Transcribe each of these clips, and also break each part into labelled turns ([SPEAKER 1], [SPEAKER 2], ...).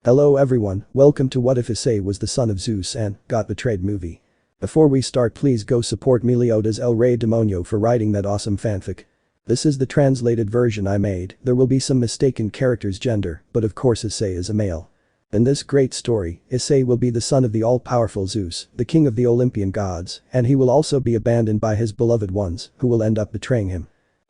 [SPEAKER 1] Hello everyone, welcome to What If Issei Was the Son of Zeus and Got Betrayed movie. Before we start, please go support MeliodasElReyDemonio for writing that awesome fanfic. This is the translated version I made. There will be some mistaken characters' gender, but of course Issei is a male. In this great story, Issei will be the son of the all-powerful Zeus, the king of the Olympian gods, and he will also be abandoned by his beloved ones, who will end up betraying him.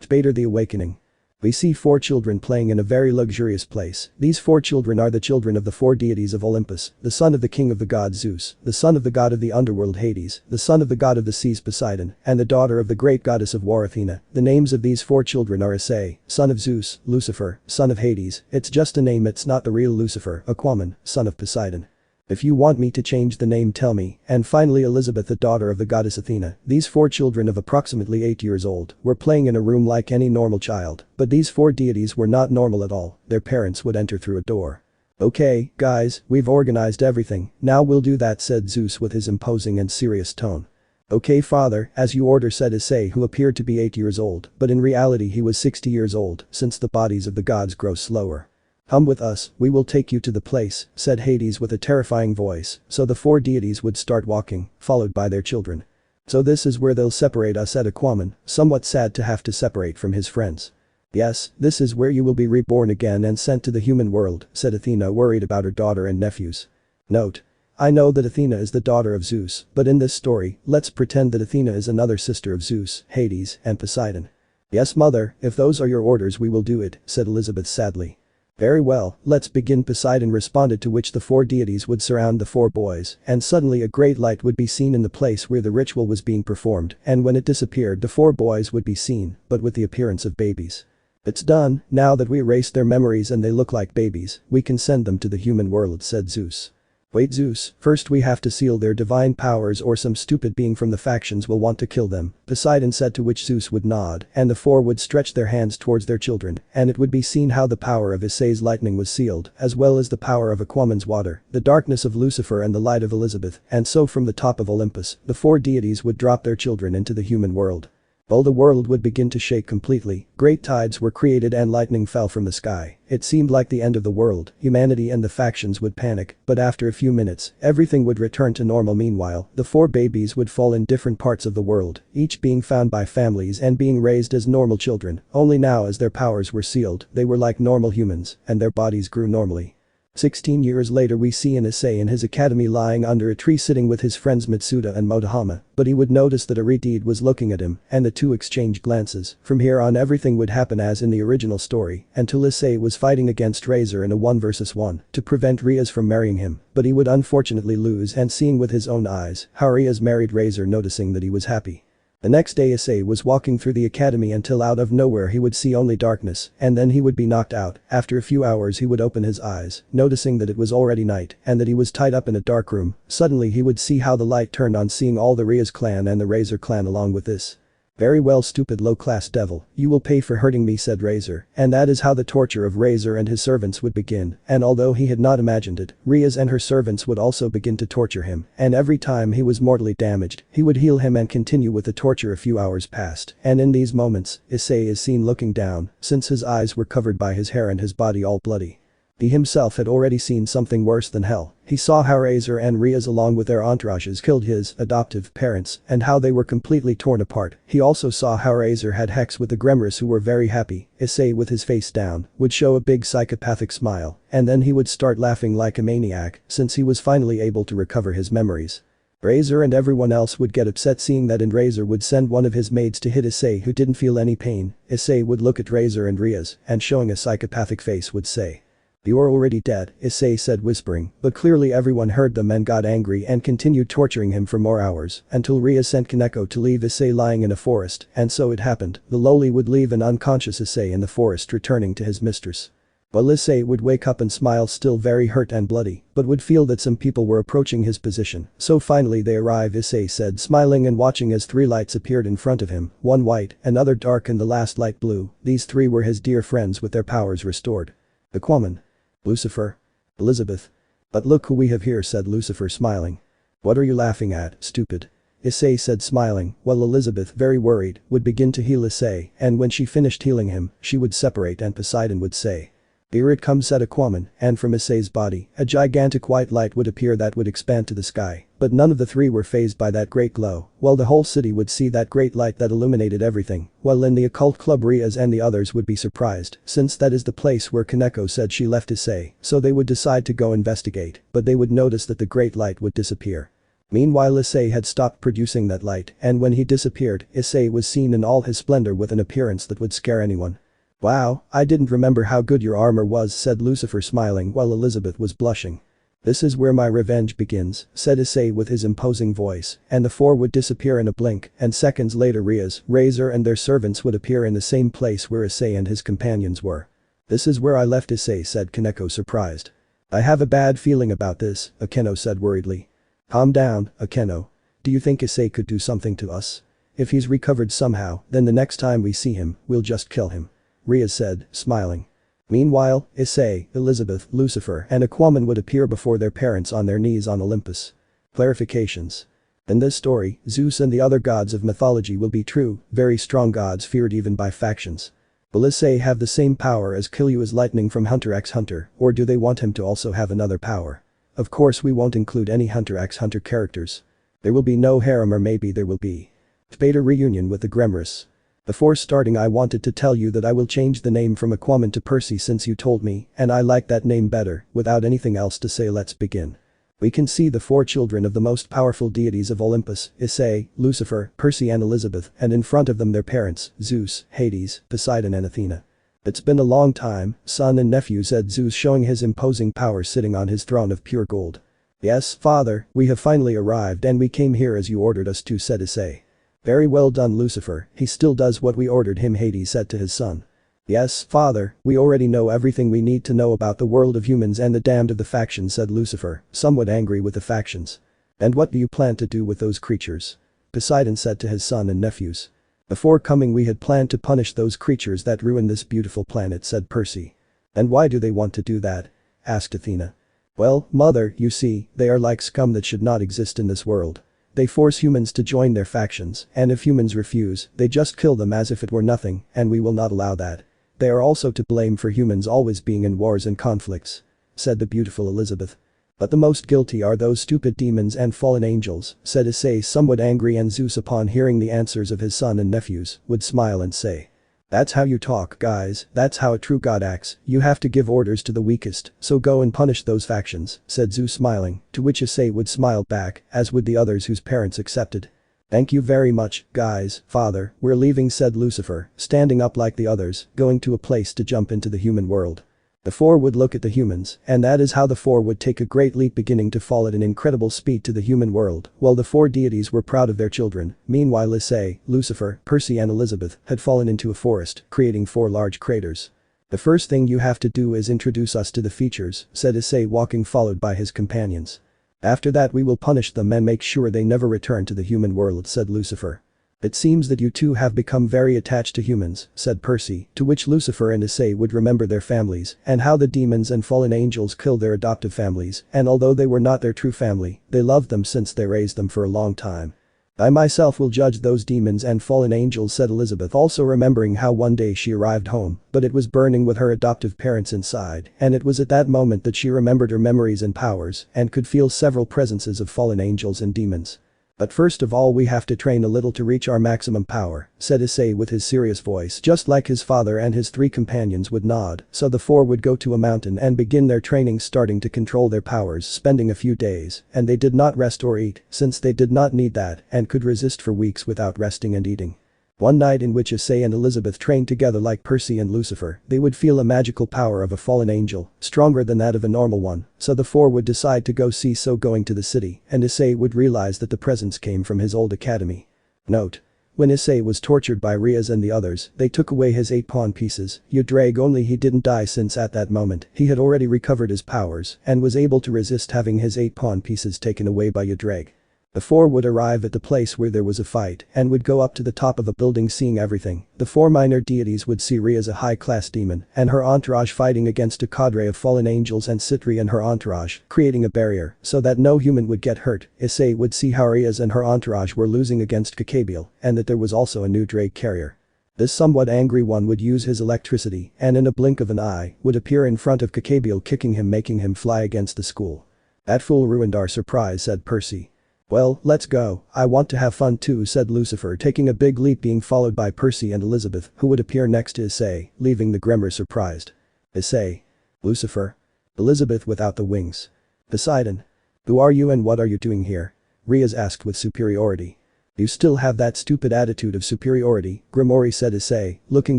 [SPEAKER 1] Better the Awakening. We see 4 children playing in a very luxurious place. These 4 children are the children of the 4 deities of Olympus, the son of the king of the god Zeus, the son of the god of the underworld Hades, the son of the god of the seas Poseidon, and the daughter of the great goddess of war Athena. The names of these 4 children are Issei, son of Zeus, Lucifer, son of Hades, it's just a name, it's not the real Lucifer, Aquaman, son of Poseidon. If you want me to change the name, tell me. And finally Elizabeth, the daughter of the goddess Athena. These 4 children of approximately 8 years old were playing in a room like any normal child, but these 4 deities were not normal at all. Their parents would enter through a door. "Okay, guys, we've organized everything, now we'll do that," said Zeus with his imposing and serious tone. "Okay father, as you order," said Issei, who appeared to be 8 years old, but in reality he was 60 years old, since the bodies of the gods grow slower. "Come with us, we will take you to the place," said Hades with a terrifying voice. So the 4 deities would start walking, followed by their children. "So this is where they'll separate us," said Aquaman, somewhat sad to have to separate from his friends. "Yes, this is where you will be reborn again and sent to the human world," said Athena, worried about her daughter and nephews. Note: I know that Athena is the daughter of Zeus, but in this story, let's pretend that Athena is another sister of Zeus, Hades, and Poseidon. "Yes mother, if those are your orders we will do it," said Elizabeth sadly. "Very well, let's begin," Poseidon responded, to which the 4 deities would surround the 4 boys, and suddenly a great light would be seen in the place where the ritual was being performed, and when it disappeared the 4 boys would be seen, but with the appearance of babies. "It's done, now that we erased their memories and they look like babies, we can send them to the human world," said Zeus. "Wait Zeus, first we have to seal their divine powers or some stupid being from the factions will want to kill them," Poseidon said, to which Zeus would nod, and the 4 would stretch their hands towards their children, and it would be seen how the power of Issei's lightning was sealed, as well as the power of Aquaman's water, the darkness of Lucifer and the light of Elizabeth, and so from the top of Olympus, the 4 deities would drop their children into the human world. All the world would begin to shake completely, great tides were created and lightning fell from the sky. It seemed like the end of the world, humanity and the factions would panic, but after a few minutes, everything would return to normal. Meanwhile, the 4 babies would fall in different parts of the world, each being found by families and being raised as normal children, only now as their powers were sealed, they were like normal humans, and their bodies grew normally. 16 years later we see an Issei in his academy lying under a tree sitting with his friends Mitsuda and Motohama, but he would notice that Aridid was looking at him, and the 2 exchanged glances. From here on everything would happen as in the original story, until Issei was fighting against Razor in a 1 vs 1 to prevent Rias from marrying him, but he would unfortunately lose, and seeing with his own eyes how Rias married Razor, noticing that he was happy. The next day Issei was walking through the academy until out of nowhere he would see only darkness, and then he would be knocked out. After a few hours he would open his eyes, noticing that it was already night and that he was tied up in a dark room. Suddenly he would see how the light turned on, seeing all the Rias clan and the Razor clan along with this. "Very well stupid low-class devil, you will pay for hurting me," said Razor, and that is how the torture of Razor and his servants would begin, and although he had not imagined it, Rias and her servants would also begin to torture him, and every time he was mortally damaged, he would heal him and continue with the torture. A few hours passed, and in these moments, Issei is seen looking down, since his eyes were covered by his hair and his body all bloody. He himself had already seen something worse than hell. He saw how Razor and Rias along with their entourages killed his adoptive parents and how they were completely torn apart. He also saw how Razor had Hex with the Gremory, who were very happy. Issei, with his face down, would show a big psychopathic smile, and then he would start laughing like a maniac since he was finally able to recover his memories. Razor and everyone else would get upset seeing that, and Razor would send one of his maids to hit Issei, who didn't feel any pain. Issei would look at Razor and Rias and showing a psychopathic face would say, "You're already dead," Issei said, whispering, but clearly everyone heard them and got angry and continued torturing him for more hours until Rias sent Kaneko to leave Issei lying in a forest, and so it happened. The lowly would leave an unconscious Issei in the forest, returning to his mistress. While Issei would wake up and smile, still very hurt and bloody, but would feel that some people were approaching his position. So finally they arrive, Issei said, smiling and watching as 3 lights appeared in front of him, one white, another dark and the last light blue. These 3 were his dear friends with their powers restored. Aquaman, Lucifer, Elizabeth. "But look who we have here," said Lucifer, smiling. "What are you laughing at, stupid?" Issei said, smiling, while Elizabeth, very worried, would begin to heal Issei, and when she finished healing him, she would separate and Poseidon would say, "Here it comes," said Aquaman, and from Issei's body, a gigantic white light would appear that would expand to the sky. But none of the three were fazed by that great glow, while the whole city would see that great light that illuminated everything, while in the occult club Rias and the others would be surprised, since that is the place where Kaneko said she left Issei, so they would decide to go investigate, but they would notice that the great light would disappear. Meanwhile Issei had stopped producing that light, and when he disappeared, Issei was seen in all his splendor with an appearance that would scare anyone. "Wow, I didn't remember how good your armor was," said Lucifer smiling while Elizabeth was blushing. "This is where my revenge begins," said Issei with his imposing voice, and the four would disappear in a blink, and seconds later Rias, Razor and their servants would appear in the same place where Issei and his companions were. "This is where I left Issei," said Kaneko surprised. "I have a bad feeling about this," Akeno said worriedly. "Calm down, Akeno. Do you think Issei could do something to us? If he's recovered somehow, then the next time we see him, we'll just kill him," Rias said, smiling. Meanwhile, Issei, Elizabeth, Lucifer and Aquaman would appear before their parents on their knees on Olympus. Clarifications. In this story, Zeus and the other gods of mythology will be true, very strong gods feared even by factions. Will Issei have the same power as kill you as lightning from Hunter x Hunter, or do they want him to also have another power? Of course we won't include any Hunter x Hunter characters. There will be no harem, or maybe there will be. Beta reunion with the Gremory. Before starting I wanted to tell you that I will change the name from Aquaman to Percy since you told me, and I like that name better. Without anything else to say, let's begin. We can see the four children of the most powerful deities of Olympus, Issei, Lucifer, Percy and Elizabeth, and in front of them their parents, Zeus, Hades, Poseidon and Athena. "It's been a long time, son and nephew," said Zeus showing his imposing power sitting on his throne of pure gold. "Yes, father, we have finally arrived and we came here as you ordered us to," said Issei. "Very well done, Lucifer, he still does what we ordered him," Hades said to his son. "Yes, father, we already know everything we need to know about the world of humans and the damned of the factions," said Lucifer, somewhat angry with the factions. "And what do you plan to do with those creatures?" Poseidon said to his son and nephews. "Before coming we had planned to punish those creatures that ruin this beautiful planet," said Percy. "And why do they want to do that?" asked Athena. "Well, mother, you see, they are like scum that should not exist in this world. They force humans to join their factions, and if humans refuse, they just kill them as if it were nothing, and we will not allow that. They are also to blame for humans always being in wars and conflicts," said the beautiful Elizabeth. "But the most guilty are those stupid demons and fallen angels," said Issei somewhat angry, and Zeus upon hearing the answers of his son and nephews, would smile and say, "That's how you talk, guys, that's how a true god acts, you have to give orders to the weakest, so go and punish those factions," said Zeus smiling, to which Issei would smile back, as would the others whose parents accepted. "Thank you very much, guys, father, we're leaving," said Lucifer, standing up like the others, going to a place to jump into the human world. The four would look at the humans, and that is how the four would take a great leap, beginning to fall at an incredible speed to the human world, while the four deities were proud of their children. Meanwhile Issei, Lucifer, Percy and Elizabeth had fallen into a forest, creating 4 large craters. "The first thing you have to do is introduce us to the features," said Issei, walking followed by his companions. "After that we will punish them and make sure they never return to the human world," said Lucifer. "It seems that you two have become very attached to humans," said Percy, to which Lucifer and Issei would remember their families and how the demons and fallen angels killed their adoptive families, and although they were not their true family, they loved them since they raised them for a long time. "I myself will judge those demons and fallen angels," said Elizabeth, also remembering how one day she arrived home, but it was burning with her adoptive parents inside, and it was at that moment that she remembered her memories and powers and could feel several presences of fallen angels and demons. "But first of all we have to train a little to reach our maximum power," said Issei with his serious voice, just like his father, and his 3 companions would nod, so the 4 would go to a mountain and begin their training, starting to control their powers, spending a few days, and they did not rest or eat, since they did not need that and could resist for weeks without resting and eating. One night in which Issei and Elizabeth trained together like Percy and Lucifer, they would feel a magical power of a fallen angel, stronger than that of a normal one, so the 4 would decide to go see. So going to the city, and Issei would realize that the presence came from his old academy. Note: when Issei was tortured by Rias and the others, they took away his 8 pawn pieces, Udrag, only he didn't die since at that moment he had already recovered his powers and was able to resist having his 8 pawn pieces taken away by Udrag. The 4 would arrive at the place where there was a fight and would go up to the top of a building, seeing everything. The 4 minor deities would see Rias, a high-class demon, and her entourage fighting against a cadre of fallen angels, and Citri and her entourage, creating a barrier so that no human would get hurt. Issei would see how Rias and her entourage were losing against Gabriel, and that there was also a new Drake carrier. This somewhat angry one would use his electricity and in a blink of an eye would appear in front of Gabriel, kicking him, making him fly against the school. "That fool ruined our surprise," said Percy. "Well, let's go, I want to have fun too," said Lucifer, taking a big leap, being followed by Percy and Elizabeth, who would appear next to Issei, leaving the Gremory surprised. "Issei. Lucifer. Elizabeth without the wings. Poseidon. Who are you and what are you doing here?" Rias asked with superiority. "You still have that stupid attitude of superiority," Gremory said Issei, looking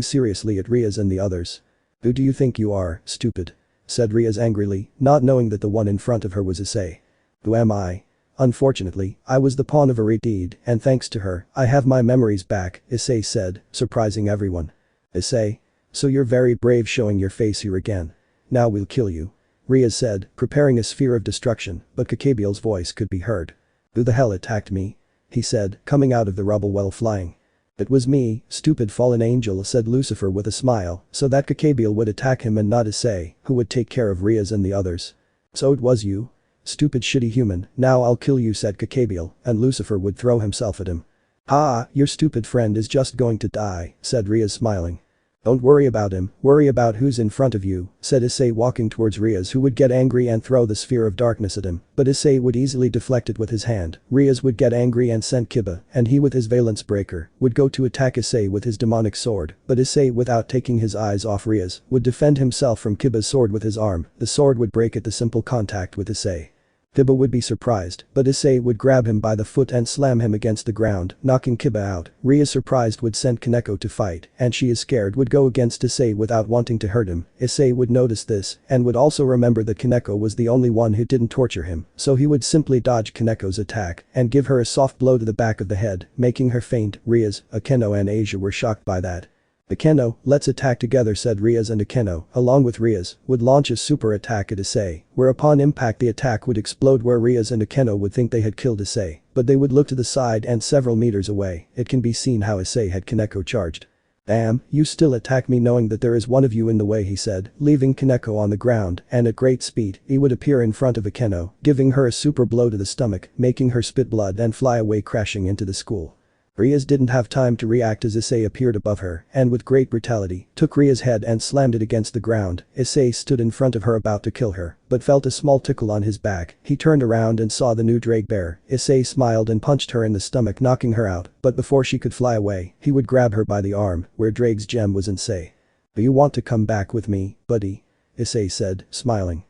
[SPEAKER 1] seriously at Rias and the others. "Who do you think you are, stupid?" said Rias angrily, not knowing that the one in front of her was Issei. "Who am I? Unfortunately, I was the pawn of a deed, and thanks to her, I have my memories back," Issei said, surprising everyone. "Issei? So you're very brave showing your face here again. Now we'll kill you," Rias said, preparing a sphere of destruction, but Gabriel's voice could be heard. "Who the hell attacked me?" he said, coming out of the rubble while flying. "It was me, stupid fallen angel," said Lucifer with a smile, so that Gabriel would attack him and not Issei, who would take care of Rias and the others. "So it was you? Stupid shitty human, now I'll kill you," said Gabriel, and Lucifer would throw himself at him. "Ha, your stupid friend is just going to die," said Rias smiling. "Don't worry about him, worry about who's in front of you," said Issei, walking towards Rias, who would get angry and throw the sphere of darkness at him, but Issei would easily deflect it with his hand. Rias would get angry and send Kiba, and he with his valence breaker would go to attack Issei with his demonic sword, but Issei, without taking his eyes off Rias, would defend himself from Kiba's sword with his arm. The sword would break at the simple contact with Issei. Kiba would be surprised, but Issei would grab him by the foot and slam him against the ground, knocking Kiba out. Rias, surprised, would send Kaneko to fight, and she is scared would go against Issei without wanting to hurt him. Issei would notice this and would also remember that Kaneko was the only one who didn't torture him, so he would simply dodge Kaneko's attack and give her a soft blow to the back of the head, making her faint. Rias, Akeno and Asia were shocked by that. "Akeno, let's attack together," said Rias, and Akeno, along with Rias, would launch a super attack at Issei, where upon impact the attack would explode where Rias and Akeno would think they had killed Issei, but they would look to the side and several meters away, it can be seen how Issei had Kaneko charged. "Damn, you still attack me knowing that there is one of you in the way," he said, leaving Kaneko on the ground, and at great speed, he would appear in front of Akeno, giving her a super blow to the stomach, making her spit blood and fly away crashing into the school. Rias didn't have time to react as Issei appeared above her and with great brutality took Rias' head and slammed it against the ground. Issei stood in front of her about to kill her, but felt a small tickle on his back. He turned around and saw the new Drake bear. Issei smiled and punched her in the stomach, knocking her out, but before she could fly away, he would grab her by the arm where Drake's gem was. "Issei. Do you want to come back with me, buddy?" Issei said, smiling.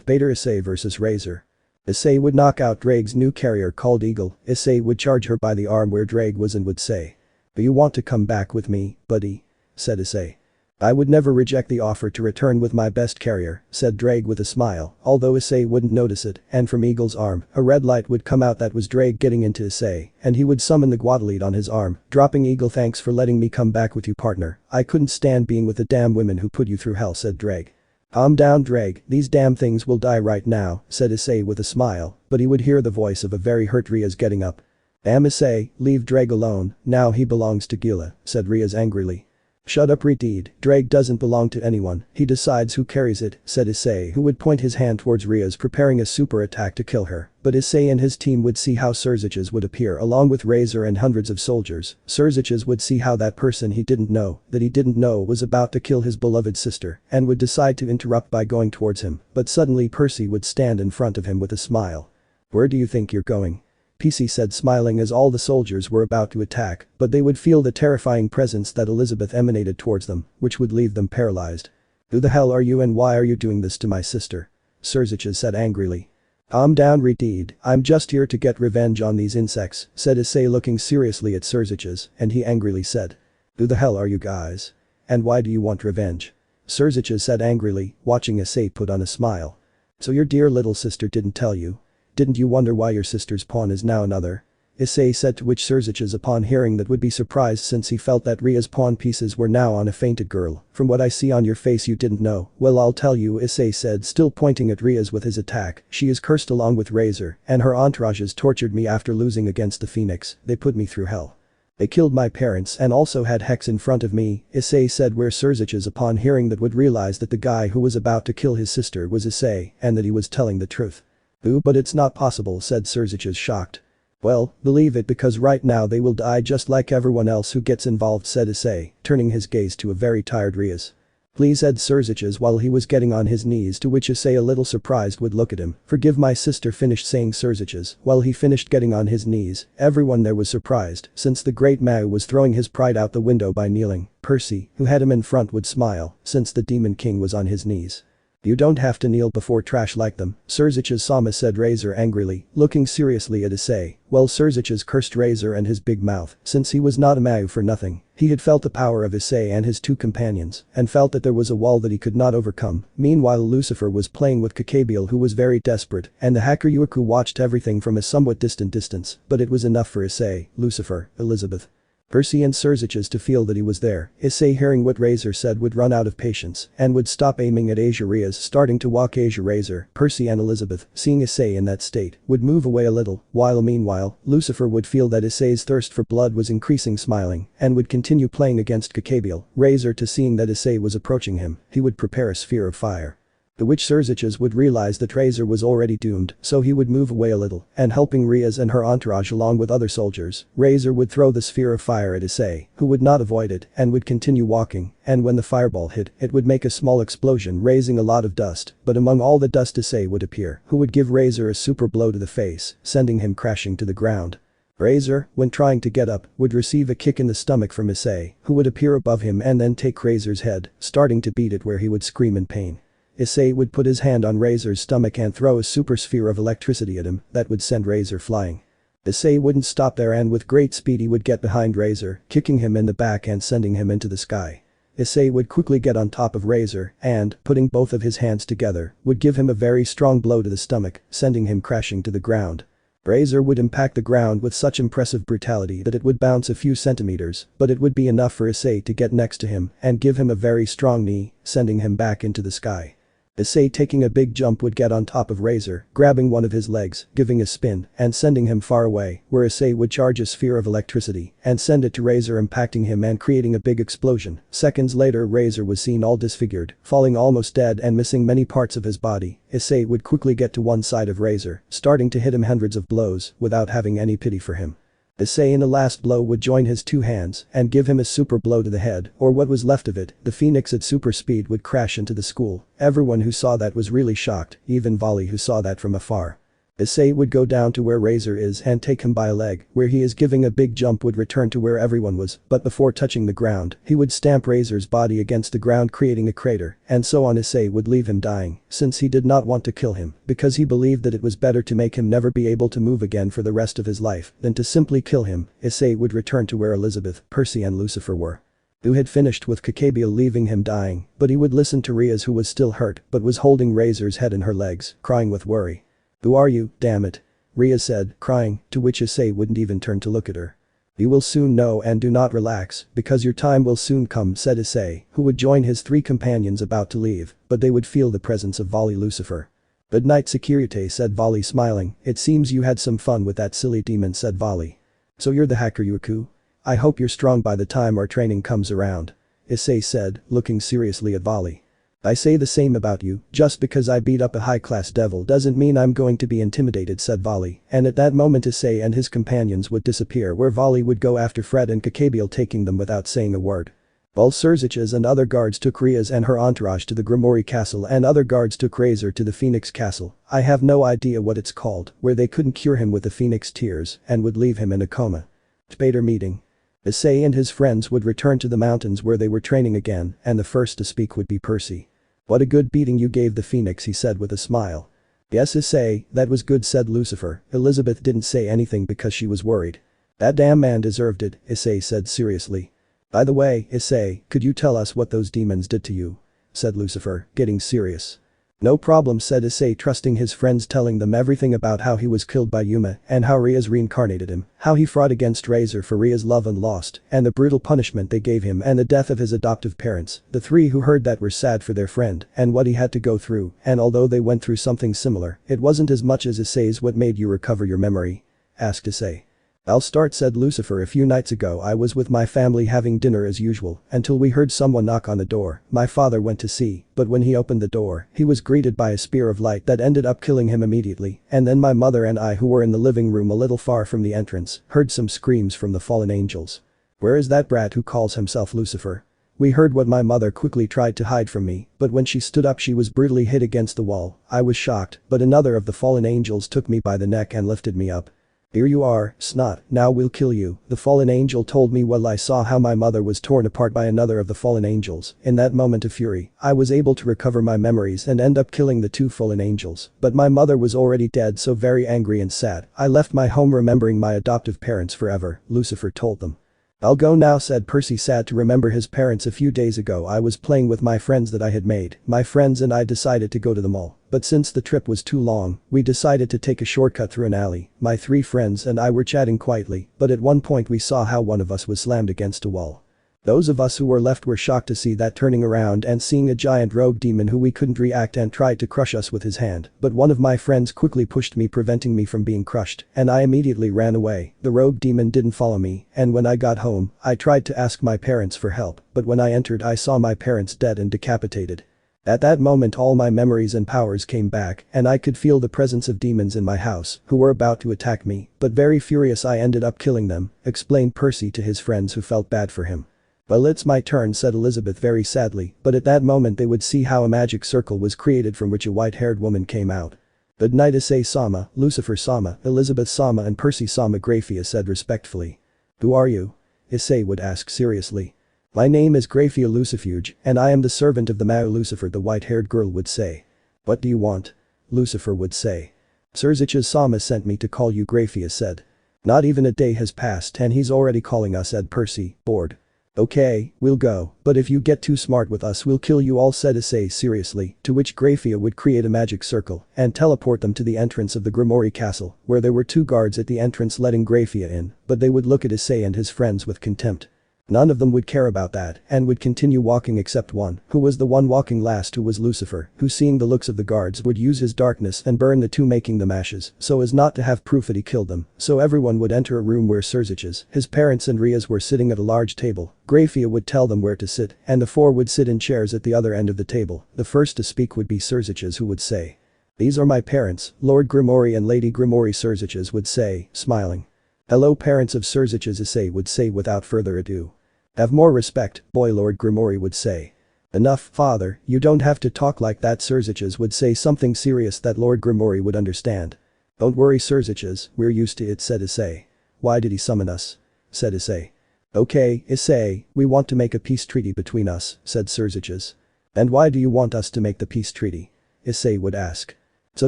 [SPEAKER 1] Better Issei versus Razor. Issei would knock out Drake's new carrier called Eagle. Issei would charge her by the arm where Drake was and would say, "Do you want to come back with me, buddy?" said Issei. "I would never reject the offer to return with my best carrier," said Drake with a smile, although Issei wouldn't notice it, and from Eagle's arm, a red light would come out. That was Drake getting into Issei, and he would summon the Guadalite on his arm, dropping Eagle. "Thanks for letting me come back with you, partner. I couldn't stand being with the damn women who put you through hell," said Drake. "Calm down, Drake, these damn things will die right now," said Issei with a smile, but he would hear the voice of a very hurt Rias getting up. "Damn Issei, leave Drake alone, now he belongs to Gila," said Rias angrily. "Shut up, Redeed, Drake doesn't belong to anyone, he decides who carries it," said Issei, who would point his hand towards Rias, preparing a super attack to kill her, but Issei and his team would see how Successor would appear along with Razor and hundreds of soldiers. Successor would see how that person he didn't know was about to kill his beloved sister and would decide to interrupt by going towards him, but suddenly Percy would stand in front of him with a smile. "Where do you think you're going?" PC said, smiling as all the soldiers were about to attack, but they would feel the terrifying presence that Elizabeth emanated towards them, which would leave them paralyzed. "Who the hell are you and why are you doing this to my sister?" Successor said angrily. "Calm down, Redeed, I'm just here to get revenge on these insects," said Issei, looking seriously at Successor, and he angrily said. "Who the hell are you guys? And why do you want revenge?" Successor said angrily, watching Issei put on a smile. "So your dear little sister didn't tell you? Didn't you wonder why your sister's pawn is now another?" Issei said, to which Successor, upon hearing that, would be surprised since he felt that Ria's pawn pieces were now on a fainted girl. "From what I see on your face you didn't know." "Well, I'll tell you," Issei said, still pointing at Rias with his attack. "She is cursed along with Razor, and her entourages tortured me after losing against the Phoenix. They put me through hell. They killed my parents and also had Hex in front of me," Issei said, where Successor, upon hearing that, would realize that the guy who was about to kill his sister was Issei and that he was telling the truth. "Ooh, but it's not possible," said Successor, shocked. Well, believe it because right now they will die just like everyone else who gets involved, said Issei, turning his gaze to a very tired Rias. Please, said Successor while he was getting on his knees, to which Issei, a little surprised, would look at him. Forgive my sister, finished saying Successor while he finished getting on his knees. Everyone there was surprised since the great Mao was throwing his pride out the window by kneeling. Percy, who had him in front, would smile since the Demon King was on his knees. You don't have to kneel before trash like them, Successor-sama, said Razor angrily, looking seriously at Issei. Well, Successor cursed Razor and his big mouth, since he was not a Mao for nothing. He had felt the power of Issei and his two companions, and felt that there was a wall that he could not overcome. Meanwhile, Lucifer was playing with Gabriel, who was very desperate, and the hacker Yuiku watched everything from a somewhat distant distance, but it was enough for Issei, Lucifer, Elizabeth, Percy and Successor to feel that he was there. Issei, hearing what Razor said, would run out of patience and would stop aiming at Asia. Rias starting to walk. Asia, Razor, Percy and Elizabeth, seeing Issei in that state, would move away a little, while meanwhile, Lucifer would feel that Issei's thirst for blood was increasing, smiling, and would continue playing against Gabriel. Razor, to seeing that Issei was approaching him, he would prepare a sphere of fire. The which Successor would realize that Razor was already doomed, so he would move away a little, and helping Rias and her entourage along with other soldiers, Razor would throw the sphere of fire at Issei, who would not avoid it and would continue walking, and when the fireball hit, it would make a small explosion raising a lot of dust, but among all the dust Issei would appear, who would give Razor a super blow to the face, sending him crashing to the ground. Razor, when trying to get up, would receive a kick in the stomach from Issei, who would appear above him and then take Razor's head, starting to beat it where he would scream in pain. Issei would put his hand on Razor's stomach and throw a super sphere of electricity at him that would send Razor flying. Issei wouldn't stop there and with great speed he would get behind Razor, kicking him in the back and sending him into the sky. Issei would quickly get on top of Razor and, putting both of his hands together, would give him a very strong blow to the stomach, sending him crashing to the ground. Razor would impact the ground with such impressive brutality that it would bounce a few centimeters, but it would be enough for Issei to get next to him and give him a very strong knee, sending him back into the sky. Issei, taking a big jump, would get on top of Razor, grabbing one of his legs, giving a spin, and sending him far away, where Issei would charge a sphere of electricity and send it to Razor, impacting him and creating a big explosion. Seconds later, Razor was seen all disfigured, falling almost dead and missing many parts of his body. Issei would quickly get to one side of Razor, starting to hit him hundreds of blows without having any pity for him. Issei in the last blow would join his two hands and give him a super blow to the head, or what was left of it. The Phoenix at super speed would crash into the school. Everyone who saw that was really shocked, even Volley, who saw that from afar. Issei would go down to where Razor is and take him by a leg, where he is giving a big jump, would return to where everyone was, but before touching the ground, he would stamp Razor's body against the ground, creating a crater, and so on. Issei would leave him dying, since he did not want to kill him, because he believed that it was better to make him never be able to move again for the rest of his life than to simply kill him. Issei would return to where Elizabeth, Percy and Lucifer were. Who had finished with Gabriel, leaving him dying, but he would listen to Rias, who was still hurt but was holding Razor's head in her legs, crying with worry. Who are you, damn it? Rias said, crying, to which Issei wouldn't even turn to look at her. You will soon know, and do not relax, because your time will soon come, said Issei, who would join his three companions about to leave, but they would feel the presence of Volley. Lucifer. Good night, Security, said Volley, smiling. It seems you had some fun with that silly demon, said Volley. So you're the hacker Yuiku? I hope you're strong by the time our training comes around, Issei said, looking seriously at Volley. I say the same about you. Just because I beat up a high-class devil doesn't mean I'm going to be intimidated, said Volley, and at that moment Issei and his companions would disappear, where Volley would go after Fred and Gabriel, taking them without saying a word. While Successor and other guards took Rias and her entourage to the Gremory castle, and other guards took Razor to the Phoenix castle, I have no idea what it's called, where they couldn't cure him with the Phoenix tears and would leave him in a coma. Debater meeting. Issei and his friends would return to the mountains where they were training again, and the first to speak would be Percy. What a good beating you gave the Phoenix, he said with a smile. Yes, Issei, that was good, said Lucifer. Elizabeth didn't say anything because she was worried. That damn man deserved it, Issei said seriously. By the way, Issei, could you tell us what those demons did to you? Said Lucifer, getting serious. No problem, said Issei, trusting his friends, telling them everything about how he was killed by Yuma and how Rias reincarnated him, how he fought against Razor for Rias' love and lost, and the brutal punishment they gave him and the death of his adoptive parents. The three who heard that were sad for their friend and what he had to go through, and although they went through something similar, it wasn't as much as Issei's. What made you recover your memory? Asked Issei. I'll start, said Lucifer. A few nights ago I was with my family having dinner as usual until we heard someone knock on the door. My father went to see, but when he opened the door, he was greeted by a spear of light that ended up killing him immediately, and then my mother and I, who were in the living room a little far from the entrance, heard some screams from the fallen angels. Where is that brat who calls himself Lucifer? We heard what my mother quickly tried to hide from me, but when she stood up she was brutally hit against the wall. I was shocked, but another of the fallen angels took me by the neck and lifted me up. Here you are, snot, now we'll kill you, the fallen angel told me while I saw how my mother was torn apart by another of the fallen angels. In that moment of fury, I was able to recover my memories and end up killing the two fallen angels, but my mother was already dead, so very angry and sad, I left my home remembering my adoptive parents forever, Lucifer told them. I'll go now, said Percy, sad to remember his parents. A few days ago I was playing with my friends that I had made. My friends and I decided to go to the mall, but since the trip was too long, we decided to take a shortcut through an alley. My three friends and I were chatting quietly, but at one point we saw how one of us was slammed against a wall. Those of us who were left were shocked to see that, turning around and seeing a giant rogue demon who we couldn't react and tried to crush us with his hand, but one of my friends quickly pushed me, preventing me from being crushed, and I immediately ran away. The rogue demon didn't follow me, and when I got home, I tried to ask my parents for help, but when I entered I saw my parents dead and decapitated. At that moment all my memories and powers came back, and I could feel the presence of demons in my house who were about to attack me, but very furious I ended up killing them, explained Percy to his friends, who felt bad for him. Well, it's my turn, said Elizabeth very sadly, but at that moment they would see how a magic circle was created from which a white-haired woman came out. Good night, Issei Sama, Lucifer Sama, Elizabeth Sama and Percy Sama, Graphia said respectfully. Who are you? Issei would ask seriously. My name is Graphia Lucifuge, and I am the servant of the Mao Lucifer, the white-haired girl would say. What do you want? Lucifer would say. Successor Sama sent me to call you, Graphia said. Not even a day has passed and he's already calling us, said Percy, bored. Okay, we'll go, but if you get too smart with us we'll kill you all, said Issei seriously, to which Graphia would create a magic circle and teleport them to the entrance of the Gremory castle, where there were two guards at the entrance letting Graphia in, but they would look at Issei and his friends with contempt. None of them would care about that and would continue walking except one, who was the one walking last, who was Lucifer, who, seeing the looks of the guards, would use his darkness and burn the two, making them ashes so as not to have proof that he killed them. So everyone would enter a room where Successor, his parents and Rias were sitting at a large table. Graphia would tell them where to sit, and the four would sit in chairs at the other end of the table. The first to speak would be Successor, who would say, "These are my parents, Lord Gremory and Lady Gremory," Successor would say, smiling. "Hello, parents of Successor," Issei would say without further ado. "Have more respect, boy," Lord Gremory would say. "Enough, father, you don't have to talk like that," Successor would say something serious that Lord Gremory would understand. "Don't worry, Successor, we're used to it," said Issei. "Why did he summon us?" said Issei. "Okay, Issei, we want to make a peace treaty between us," said Successor. "And why do you want us to make the peace treaty?" Issei would ask. "So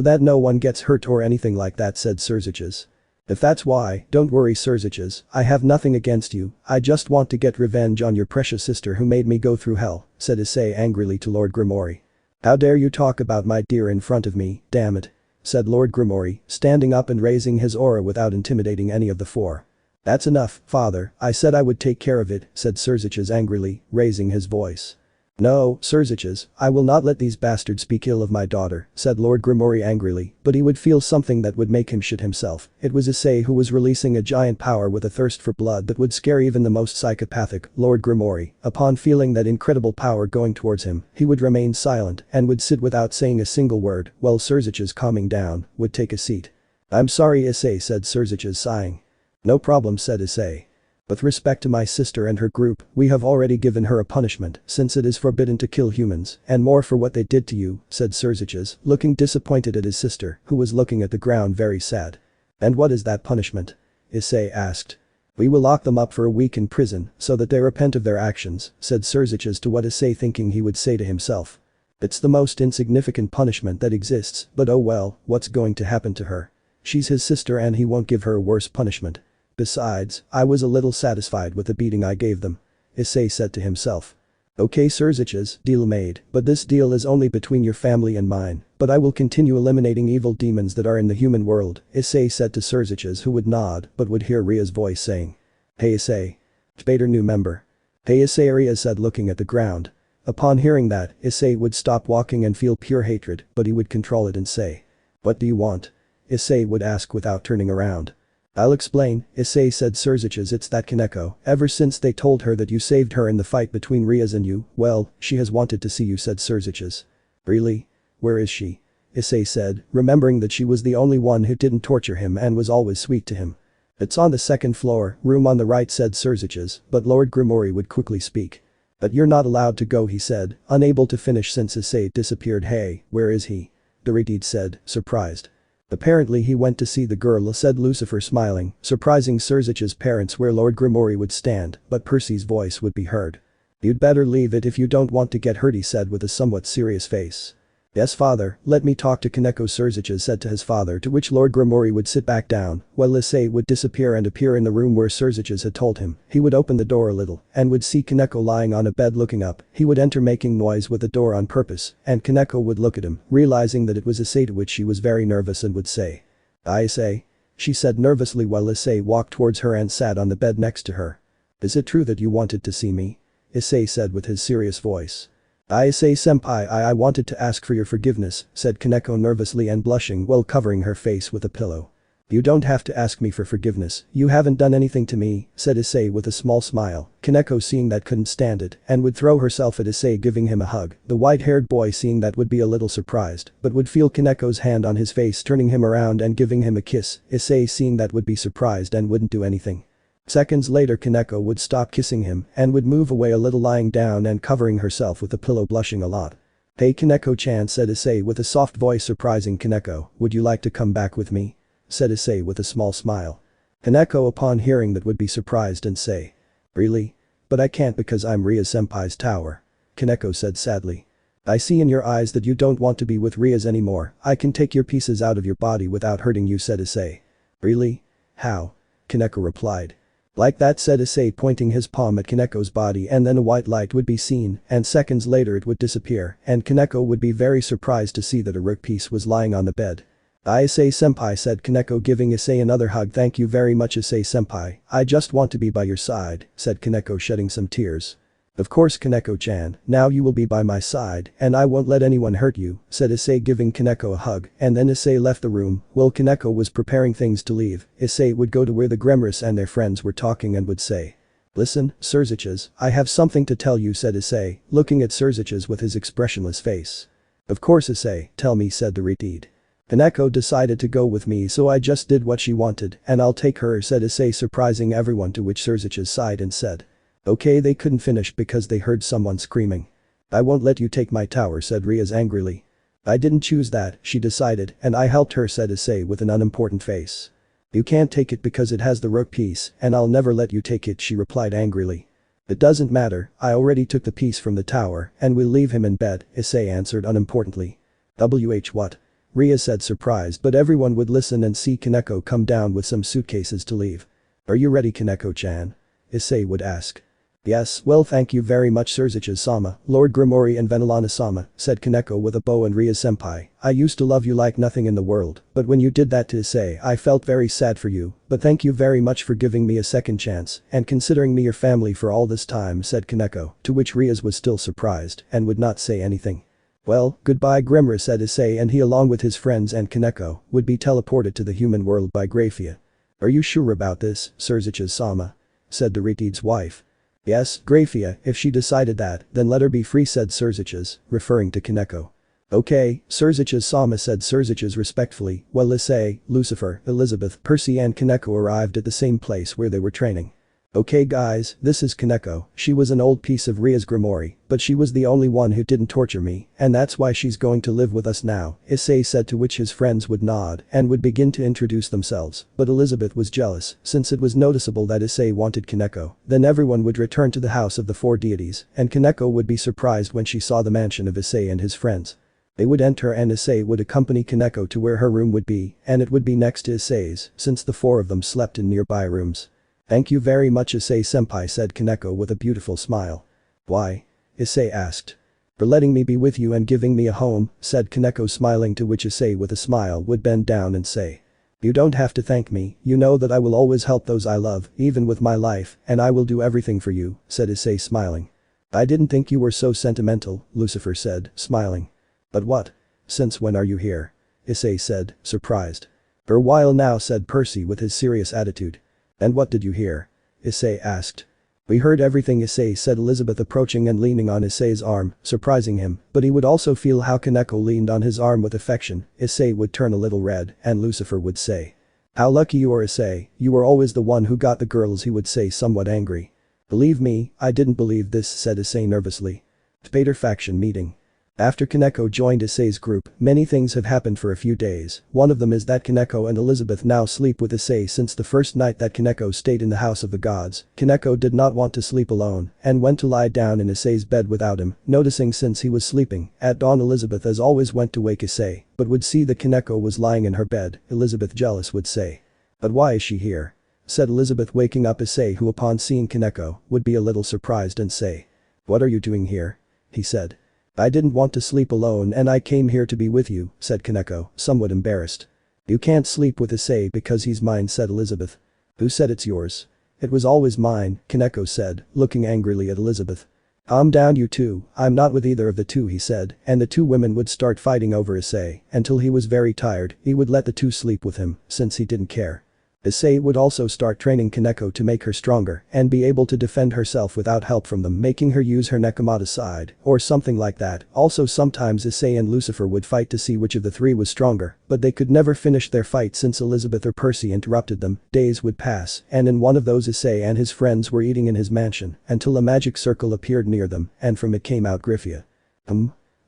[SPEAKER 1] that no one gets hurt or anything like that," said Successor. "If that's why, don't worry, Successor, I have nothing against you, I just want to get revenge on your precious sister who made me go through hell," said Issei angrily to Lord Gremory. "How dare you talk about my dear in front of me, damn it," said Lord Gremory, standing up and raising his aura without intimidating any of the four. "That's enough, father, I said I would take care of it," said Successor angrily, raising his voice. "No, Successor, I will not let these bastards speak ill of my daughter," said Lord Gremory angrily, but he would feel something that would make him shit himself. It was Issei who was releasing a giant power with a thirst for blood that would scare even the most psychopathic. Lord Gremory, upon feeling that incredible power going towards him, he would remain silent and would sit without saying a single word, while Successor, calming down, would take a seat. "I'm sorry, Issei," said Successor, sighing. "No problem," said Issei. "With respect to my sister and her group, we have already given her a punishment since it is forbidden to kill humans, and more for what they did to you," said Successor, looking disappointed at his sister, who was looking at the ground very sad. "And what is that punishment?" Issei asked. "We will lock them up for a week in prison so that they repent of their actions," said Successor to what Issei, thinking he would say to himself. "It's the most insignificant punishment that exists, but oh well, what's going to happen to her? She's his sister and he won't give her a worse punishment. Besides, I was a little satisfied with the beating I gave them," Issei said to himself. "Okay, Successor, deal made, but this deal is only between your family and mine, but I will continue eliminating evil demons that are in the human world," Issei said to Successor, who would nod but would hear Ria's voice saying. "Hey Issei. Bader new member." "Hey Issei," Ria said, looking at the ground. Upon hearing that, Issei would stop walking and feel pure hatred, but he would control it and say. "What do you want?" Issei would ask without turning around. I'll explain, Issei said Successor. It's that Kaneko. Ever since they told her that you saved her in the fight between Rias and you, well, she has wanted to see you, said Successor. Really? Where is she? Issei said, remembering that she was the only one who didn't torture him and was always sweet to him. It's on the second floor, room on the right, said Successor, but Lord Gremory would quickly speak. But you're not allowed to go, he said, unable to finish since Issei disappeared. Hey, where is he? The Retid said, surprised. Apparently he went to see the girl, said Lucifer, smiling, surprising Successor's parents where Lord Gremory would stand, but Percy's voice would be heard. You'd better leave it if you don't want to get hurt, he said with a somewhat serious face. Yes, father, let me talk to Kaneko, Successor said to his father, to which Lord Gremory would sit back down, while Issei would disappear and appear in the room where Successor had told him. He would open the door a little, and would see Kaneko lying on a bed looking up. He would enter making noise with the door on purpose, and Kaneko would look at him, realizing that it was Issei, to which she was very nervous and would say. Issei? She said nervously while Issei walked towards her and sat on the bed next to her. Is it true that you wanted to see me? Issei said with his serious voice. Issei-senpai, I wanted to ask for your forgiveness, said Kaneko nervously and blushing while covering her face with a pillow. You don't have to ask me for forgiveness, you haven't done anything to me, said Issei with a small smile. Kaneko seeing that couldn't stand it and would throw herself at Issei, giving him a hug. The white-haired boy seeing that would be a little surprised, but would feel Kaneko's hand on his face, turning him around and giving him a kiss. Issei seeing that would be surprised and wouldn't do anything. Seconds later Kaneko would stop kissing him and would move away a little, lying down and covering herself with a pillow, blushing a lot. Hey Kaneko-chan, said Issei with a soft voice, surprising Kaneko. Would you like to come back with me? Said Issei with a small smile. Kaneko upon hearing that would be surprised and say. Really? But I can't because I'm Rias-senpai's tower. Kaneko said sadly. I see in your eyes that you don't want to be with Rias anymore. I can take your pieces out of your body without hurting you, said Issei. Really? How? Kaneko replied. Like that, said Issei, pointing his palm at Kaneko's body, and then a white light would be seen, and seconds later it would disappear, and Kaneko would be very surprised to see that a rook piece was lying on the bed. Issei-senpai, said Kaneko, giving Issei another hug. Thank you very much, Issei-senpai, I just want to be by your side, said Kaneko, shedding some tears. Of course, Kaneko-chan, now you will be by my side, and I won't let anyone hurt you, said Issei, giving Kaneko a hug, and then Issei left the room. While Kaneko was preparing things to leave, Issei would go to where the Gremory and their friends were talking and would say. Listen, Successor, I have something to tell you, said Issei, looking at Successor with his expressionless face. Of course, Issei, tell me, said the Retid. Kaneko decided to go with me, so I just did what she wanted, and I'll take her, said Issei, surprising everyone, to which Successor sighed and said. Okay, they couldn't finish because they heard someone screaming. I won't let you take my tower, said Rias angrily. I didn't choose that, she decided, and I helped her, said Issei with an unimportant face. You can't take it because it has the rook piece, and I'll never let you take it, she replied angrily. It doesn't matter, I already took the piece from the tower, and we'll leave him in bed, Issei answered unimportantly. What? Rias said, surprised, but everyone would listen and see Kaneko come down with some suitcases to leave. Are you ready, Kaneko-chan? Issei would ask. Yes, well thank you very much, Successor-sama, Lord Gremory and Venelana-sama, said Kaneko with a bow, and Rias-senpai, I used to love you like nothing in the world, but when you did that to Issei I felt very sad for you, but thank you very much for giving me a second chance and considering me your family for all this time, said Kaneko, to which Rias was still surprised and would not say anything. Well, goodbye Gremory, said Issei, and he along with his friends and Kaneko would be teleported to the human world by Grafia. Are you sure about this, Successor-sama? Said the Retid's wife. Yes, Grafia, if she decided that, then let her be free, said Successor, referring to Kaneko. Okay, Successor-sama, said Successor respectfully, while Issei, Lucifer, Elizabeth, Percy and Kaneko arrived at the same place where they were training. Okay guys, this is Kaneko. She was an old piece of Rias Gremory, but she was the only one who didn't torture me, and that's why she's going to live with us now, Issei said, to which his friends would nod and would begin to introduce themselves, but Elizabeth was jealous since it was noticeable that Issei wanted Kaneko. Then everyone would return to the house of the four deities, and Kaneko would be surprised when she saw the mansion of Issei and his friends. They would enter and Issei would accompany Kaneko to where her room would be, and it would be next to Issei's, since the four of them slept in nearby rooms. Thank you very much, Issei-senpai, said Kaneko with a beautiful smile. Why? Issei asked. For letting me be with you and giving me a home, said Kaneko, smiling, to which Issei with a smile would bend down and say. You don't have to thank me, you know that I will always help those I love, even with my life, and I will do everything for you, said Issei, smiling. I didn't think you were so sentimental, Lucifer said, smiling. But what? Since when are you here? Issei said, surprised. For a while now, said Percy with his serious attitude. And what did you hear? Issei asked. We heard everything, Issei said, Elizabeth approaching and leaning on Issei's arm, surprising him, but he would also feel how Kaneko leaned on his arm with affection. Issei would turn a little red, and Lucifer would say. How lucky you are, Issei, you were always the one who got the girls, he would say, somewhat angry. Believe me, I didn't believe this, said Issei nervously. Vader faction meeting. After Kaneko joined Issei's group, many things have happened for a few days. One of them is that Kaneko and Elizabeth now sleep with Issei since the first night that Kaneko stayed in the House of the Gods. Kaneko did not want to sleep alone and went to lie down in Issei's bed without him, noticing since he was sleeping. At dawn, Elizabeth as always went to wake Issei, but would see that Kaneko was lying in her bed. Elizabeth, jealous, would say. But why is she here? Said Elizabeth, waking up Issei, who upon seeing Kaneko would be a little surprised and say. What are you doing here? He said. I didn't want to sleep alone and I came here to be with you, said Kaneko, somewhat embarrassed. You can't sleep with Issei because he's mine, said Elizabeth. Who said it's yours? It was always mine, Kaneko said, looking angrily at Elizabeth. Calm down, you two, I'm not with either of the two, he said, and the two women would start fighting over Issei until he was very tired. He would let the two sleep with him since he didn't care. Issei would also start training Kaneko to make her stronger and be able to defend herself without help from them, making her use her Nekomata side or something like that. Also sometimes Issei and Lucifer would fight to see which of the three was stronger, but they could never finish their fight since Elizabeth or Percy interrupted them. Days would pass, and in one of those Issei and his friends were eating in his mansion until a magic circle appeared near them and from it came out Grifia.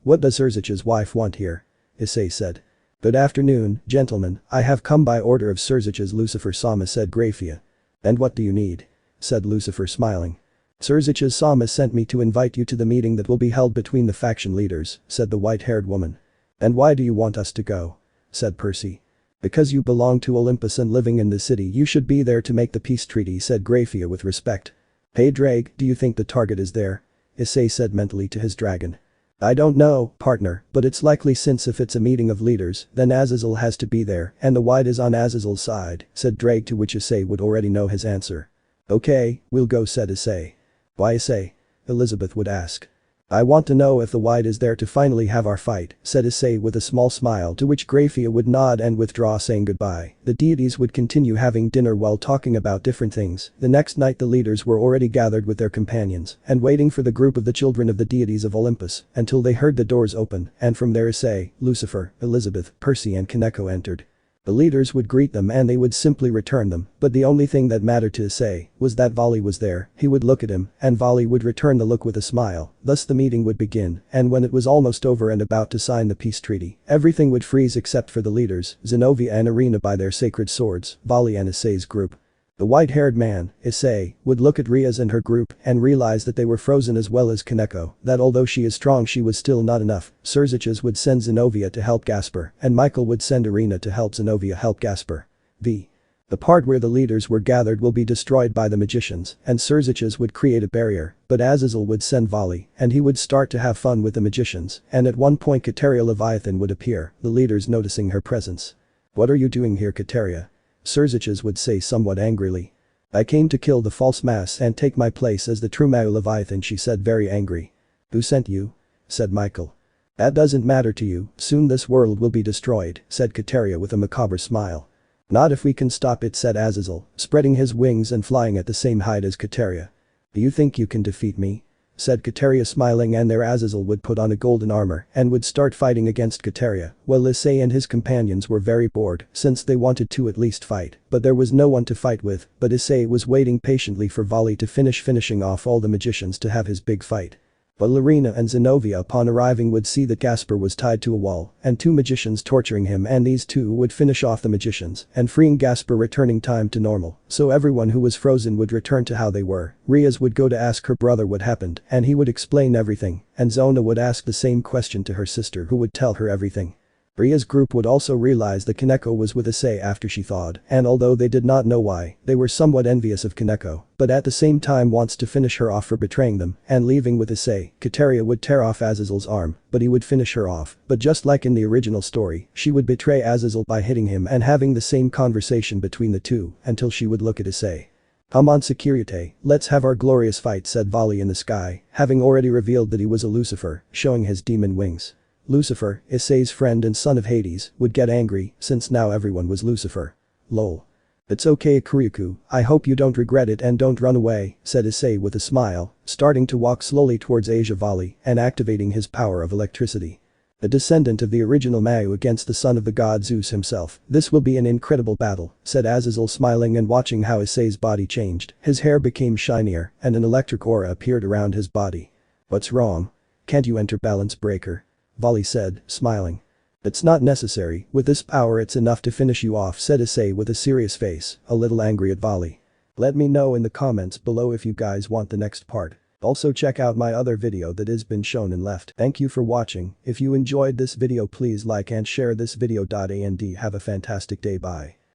[SPEAKER 1] What does Urzich's wife want here? Issei said. Good afternoon, gentlemen, I have come by order of Surzich's Lucifer Sama, said Grafia. And what do you need? Said Lucifer, smiling. Surzich's Sama sent me to invite you to the meeting that will be held between the faction leaders, said the white-haired woman. And why do you want us to go? Said Percy. Because you belong to Olympus and living in the city you should be there to make the peace treaty, said Grafia with respect. Hey Drake, do you think the target is there? Issei said mentally to his dragon. I don't know, partner, but it's likely since if it's a meeting of leaders, then Azazel has to be there and the white is on Azazel's side, said Drake, to which Issei would already know his answer. Okay, we'll go, said Issei. Why Issei? Elizabeth would ask. I want to know if the white is there to finally have our fight, said Issei with a small smile, to which Grafia would nod and withdraw, saying goodbye. The deities would continue having dinner while talking about different things. The next night the leaders were already gathered with their companions and waiting for the group of the children of the deities of Olympus until they heard the doors open and from there Issei, Lucifer, Elizabeth, Percy and Kaneko entered. The leaders would greet them and they would simply return them, but the only thing that mattered to Issei was that Vali was there. He would look at him and Vali would return the look with a smile. Thus the meeting would begin, and when it was almost over and about to sign the peace treaty, everything would freeze except for the leaders, Zenobia and Irina by their sacred swords, Vali and Issei's group. The white-haired man, Issei, would look at Rias and her group and realize that they were frozen as well as Kaneko, that although she is strong she was still not enough. Surzich's would send Zenobia to help Gasper, and Michael would send Irina to help Zenobia help Gasper. The part where the leaders were gathered will be destroyed by the magicians, and Surzich's would create a barrier, but Azazel would send Vali, and he would start to have fun with the magicians, and at one point Kateria Leviathan would appear, the leaders noticing her presence. What are you doing here, Kateria? Surzich's would say somewhat angrily. I came to kill the false mass and take my place as the true Mao Leviathan, she said, very angry. Who sent you? Said Michael. That doesn't matter to you, soon this world will be destroyed, said Kateria with a macabre smile. Not if we can stop it, said Azazel, spreading his wings and flying at the same height as Kateria. Do you think you can defeat me? Said Kateria, smiling, and there Azazel would put on a golden armor and would start fighting against Kateria. Well, Issei and his companions were very bored since they wanted to at least fight, but there was no one to fight with, but Issei was waiting patiently for Vali to finishing off all the magicians to have his big fight. But Irina and Zenobia upon arriving would see that Gasper was tied to a wall and two magicians torturing him, and these two would finish off the magicians and freeing Gasper, returning time to normal, so everyone who was frozen would return to how they were. Rias would go to ask her brother what happened and he would explain everything, and Zona would ask the same question to her sister who would tell her everything. Ria's group would also realize that Kaneko was with Issei after she thawed, and although they did not know why, they were somewhat envious of Kaneko, but at the same time wants to finish her off for betraying them and leaving with Issei. Kateria would tear off Azazel's arm, but he would finish her off, but just like in the original story, she would betray Azazel by hitting him and having the same conversation between the two until she would look at Issei. Come on, security, let's have our glorious fight, said Vali in the sky, having already revealed that he was a Lucifer, showing his demon wings. Lucifer, Issei's friend and son of Hades, would get angry since now everyone was Lucifer. Lol. It's okay Kuryuku, I hope you don't regret it and don't run away, said Issei with a smile, starting to walk slowly towards Asia Valley and activating his power of electricity. A descendant of the original Mayu against the son of the god Zeus himself, this will be an incredible battle, said Azazel smiling and watching how Issei's body changed, his hair became shinier and an electric aura appeared around his body. What's wrong? Can't you enter balance breaker? Vali said, smiling. It's not necessary, with this power it's enough to finish you off, said Issei with a serious face, a little angry at Vali. Let me know in the comments below if you guys want the next part. Also check out my other video that has been shown and left. Thank you for watching, if you enjoyed this video please like and share this video. And have a fantastic day, bye.